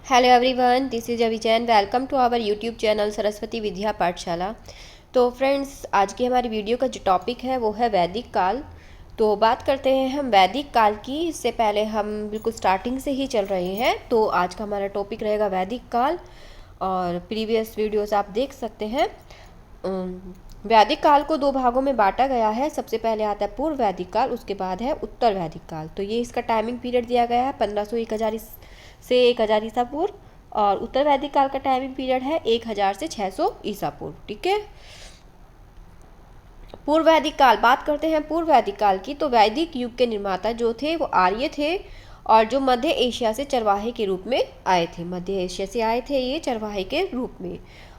Hello everyone, this is Abhijain. Welcome to our YouTube channel Saraswati Vidya Pathshala. तो friends, आज की हमारी वीडियो का जो टॉपिक है वो है वैदिक काल। तो बात करते हैं हम वैदिक काल की। इससे पहले हम बिल्कुल स्टार्टिंग से ही चल रहे हैं। तो आज का हमारा टॉपिक रहेगा वैदिक काल, और प्रीवियस वीडियोस आप देख सकते हैं। वैदिक काल को दो भागों में बांटा गया है। सबसे पहले आता है पूर्व वैदिक काल, उसके बाद है उत्तर वैदिक काल। तो ये इसका टाइमिंग पीरियड दिया गया है 1500 से 1000 ईसा पूर्व, और उत्तर वैदिक काल का टाइमिंग पीरियड है 1000 से 600 ईसा पूर्व। ठीक है। पूर्व वैदिक काल, बात करते हैं पूर्व वैदिक काल की। तो वैदिक युग के निर्माता जो थे वो आर्य थे, और जो मध्य एशिया से चरवाहे के रूप में आए थे। मध्य एशिया से आए थे ये चरवाहे के रूप में।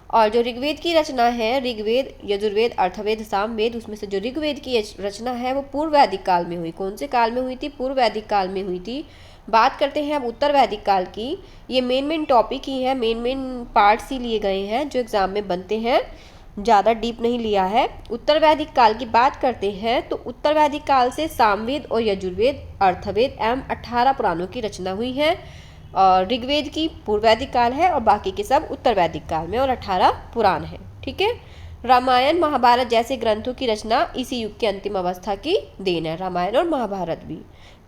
और जो ऋग्वेद की रचना है, ऋग्वेद, यजुर्वेद, अर्थवेद, सामवेद, उसमें से जो ऋग्वेद की रचना है वो पूर्व वैदिक काल में हुई। कौन से काल में हुई थी? पूर्व वैदिक काल में हुई थी। बात करते हैं अब उत्तर वैदिक काल की। ये मेन टॉपिक ही है, मेन पार्ट्स ही लिए गए हैं जो एग्जाम में बनते हैं, ज़्यादा डीप नहीं लिया है। उत्तर वैदिक काल की बात करते हैं तो उत्तर वैदिक काल से सामवेद और यजुर्वेद, अर्थवेद एवं 18 पुराणों की रचना हुई है। और ऋग्वेद की पूर्व वैदिक काल है, और बाकी के सब उत्तर वैदिक काल में, और 18 पुराण है। ठीक है। रामायण, महाभारत जैसे ग्रंथों की रचना इसी युग की अंतिम अवस्था की देन है, रामायण और महाभारत भी।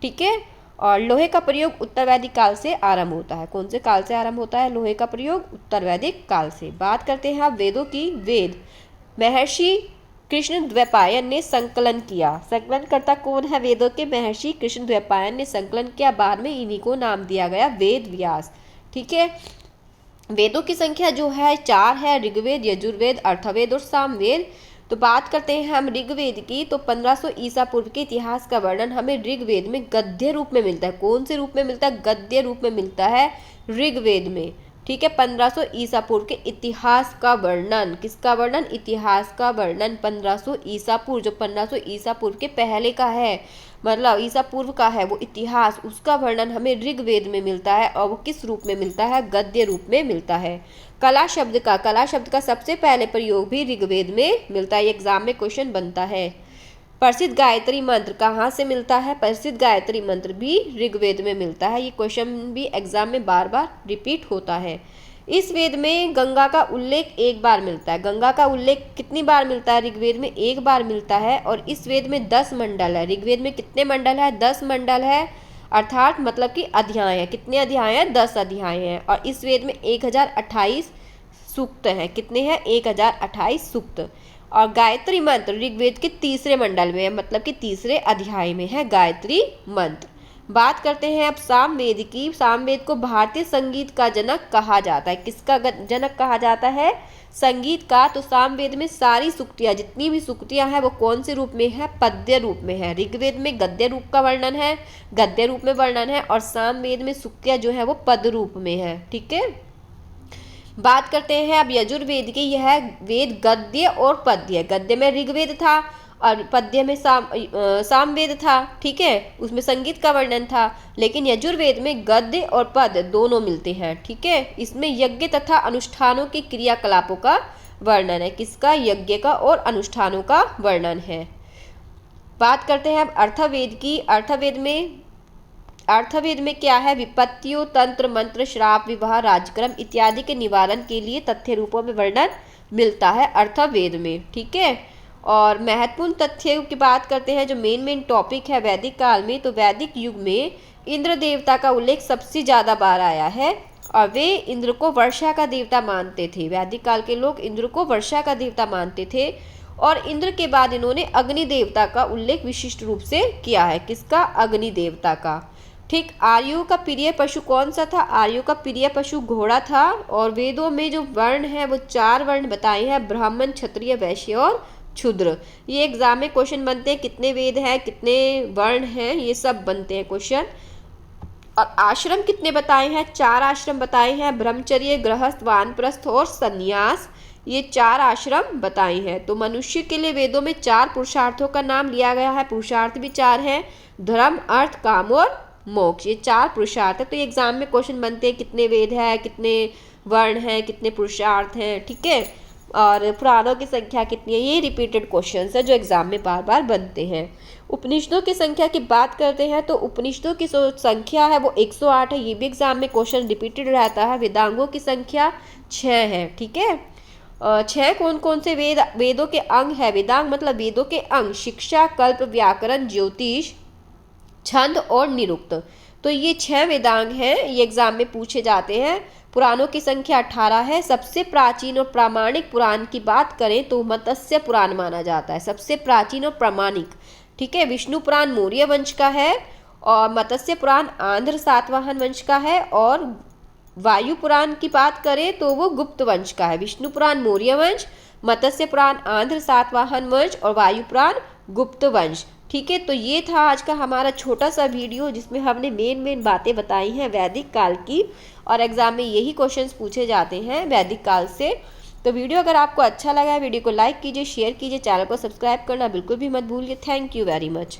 ठीक है। और लोहे का प्रयोग उत्तर वैदिक काल से आरंभ होता है। कौन से काल से आरंभ होता है लोहे का प्रयोग? उत्तर वैदिक काल से। बात करते हैं आप वेदों की। वेद महर्षि कृष्ण द्वैपायन ने संकलन किया। संकलनकर्ता कौन है वेदों के? महर्षि कृष्ण द्वैपायन ने संकलन किया। बाद में इन्हीं को नाम दिया गया वेद व्यास। ठीक है। वेदों की संख्या जो है 4 है, ऋग्वेद, यजुर्वेद, अर्थवेद और सामवेद। तो बात करते हैं हम ऋग्वेद की। तो 1500 ईसा पूर्व के इतिहास का वर्णन हमें ऋग्वेद में गद्य रूप में मिलता है। कौन से रूप में मिलता है? गद्य रूप में मिलता है ऋग्वेद में। ठीक है। 1500 ईसा पूर्व के इतिहास का वर्णन, किसका वर्णन? इतिहास का वर्णन 1500 ईसा पूर्व, जो 1500 ईसा पूर्व के पहले का है, मतलब ईसा पूर्व का है वो इतिहास, उसका वर्णन हमें ऋग्वेद में मिलता है। और वो किस रूप में मिलता है? गद्य रूप में मिलता है। कला शब्द का सबसे पहले प्रयोग भी ऋग्वेद में मिलता है। एग्जाम में क्वेश्चन बनता है। प्रसिद्ध गायत्री मंत्र कहाँ से मिलता है? प्रसिद्ध गायत्री मंत्र भी ऋग्वेद में मिलता है। ये क्वेश्चन भी एग्जाम में बार बार रिपीट होता है। इस वेद में गंगा का उल्लेख एक बार मिलता है। गंगा का उल्लेख कितनी बार मिलता है? ऋग्वेद में एक बार मिलता है। और इस वेद में 10 मंडल है। ऋग्वेद में कितने मंडल है? 10 मंडल है, अर्थात मतलब कि अध्याय है। कितने अध्याय हैं? 10 अध्याय हैं। और इस वेद में 1028 सूक्त हैं। कितने हैं? 1028 सूक्त। और गायत्री मंत्र ऋग्वेद के तीसरे मंडल में है, मतलब कि तीसरे अध्याय में है गायत्री मंत्र। बात करते हैं अब सामवेद की। सामवेद को भारतीय संगीत का जनक कहा जाता है। किसका जनक कहा जाता है? संगीत का। तो सामवेद में सारी सूक्तियाँ, जितनी भी सूक्तियाँ हैं वो कौन से रूप में है? पद्य रूप में है। ऋग्वेद में गद्य रूप का वर्णन है, गद्य रूप में वर्णन है, और सामवेद में सूक्तियाँ जो है वो पद रूप में है। ठीक है। बात करते हैं अब यजुर्वेद की। यह वेद गद्य और पद्य, गद्य में ऋग्वेद था और पद्य में सामवेद था। ठीक है। उसमें संगीत का वर्णन था। लेकिन यजुर्वेद में गद्य और पद दोनों मिलते हैं। ठीक है। इसमें यज्ञ तथा अनुष्ठानों के क्रियाकलापों का वर्णन है। किसका? यज्ञ का और अनुष्ठानों का वर्णन है। बात करते हैं अब अर्थवेद की। अर्थवेद में क्या है? विपत्तियों, तंत्र, मंत्र, श्राप, विवाह, राजक्रम इत्यादि के निवारण के लिए तथ्य रूपों में वर्णन मिलता है अर्थवेद में। ठीक है। और महत्वपूर्ण तथ्यों की बात करते हैं, जो मेन टॉपिक है वैदिक काल में। तो वैदिक युग में इंद्र देवता का उल्लेख सबसे ज़्यादा बार आया है, और वे इंद्र को वर्षा का देवता मानते थे। वैदिक काल के लोग इंद्र को वर्षा का देवता मानते थे। और इंद्र के बाद इन्होंने अग्नि देवता का उल्लेख विशिष्ट रूप से किया है। किसका? अग्नि देवता का। ठीक। आर्यों का प्रिय पशु कौन सा था? आर्यों का प्रिय पशु घोड़ा था। और वेदों में जो वर्ण है वो 4 वर्ण बताए हैं, ब्राह्मण, क्षत्रिय, वैश्य और क्षूद्र। ये एग्जाम में क्वेश्चन बनते हैं, कितने वेद हैं, कितने वर्ण हैं, ये सब बनते हैं क्वेश्चन। और आश्रम कितने बताए हैं? 4 आश्रम बताए हैं, ब्रह्मचर्य, गृहस्थ, वानप्रस्थ और संन्यास। ये 4 आश्रम बताए हैं। तो मनुष्य के लिए वेदों में 4 पुरुषार्थों का नाम लिया गया है। पुरुषार्थ भी 4 हैं, धर्म, अर्थ, काम और मोक्ष। ये 4 पुरुषार्थ है। तो ये एग्जाम में क्वेश्चन बनते हैं, कितने वेद है, कितने वर्ण हैं, कितने पुरुषार्थ हैं। ठीक है। और पुराणों की संख्या कितनी है, ये रिपीटेड क्वेश्चंस है जो एग्जाम में बार बार बनते हैं। उपनिषदों की संख्या की बात करते हैं तो उपनिषदों की जो संख्या है वो 108 है। ये भी एग्जाम में क्वेश्चन रिपीटेड रहता है। वेदांगों की संख्या 6 है। ठीक है, 6 कौन कौन से वेदों के अंग है? वेदांग मतलब वेदों के अंग शिक्षा, कल्प, व्याकरण, ज्योतिष, छंद और निरुक्त। तो ये 6 वेदांग हैं, ये एग्जाम में पूछे जाते हैं। पुराणों की संख्या 18 है। सबसे प्राचीन और प्रामाणिक पुराण की बात करें तो मत्स्य पुराण माना जाता है, सबसे प्राचीन और प्रामाणिक। ठीक है, विष्णु पुराण मौर्य वंश का है और मत्स्य पुराण आंध्र सातवाहन वंश का है। और वायु पुराण की बात करें तो वो गुप्त वंश का है। विष्णु पुराण मौर्य वंश, मत्स्य पुराण आंध्र सातवाहन वंश और वायु पुराण गुप्त वंश। ठीक है, तो ये था आज का हमारा छोटा सा वीडियो जिसमें हमने मेन बातें बताई हैं वैदिक काल की, और एग्जाम में यही क्वेश्चंस पूछे जाते हैं वैदिक काल से। तो वीडियो अगर आपको अच्छा लगा है, वीडियो को लाइक कीजिए, शेयर कीजिए, चैनल को सब्सक्राइब करना बिल्कुल भी मत भूलिए। Thank you very much.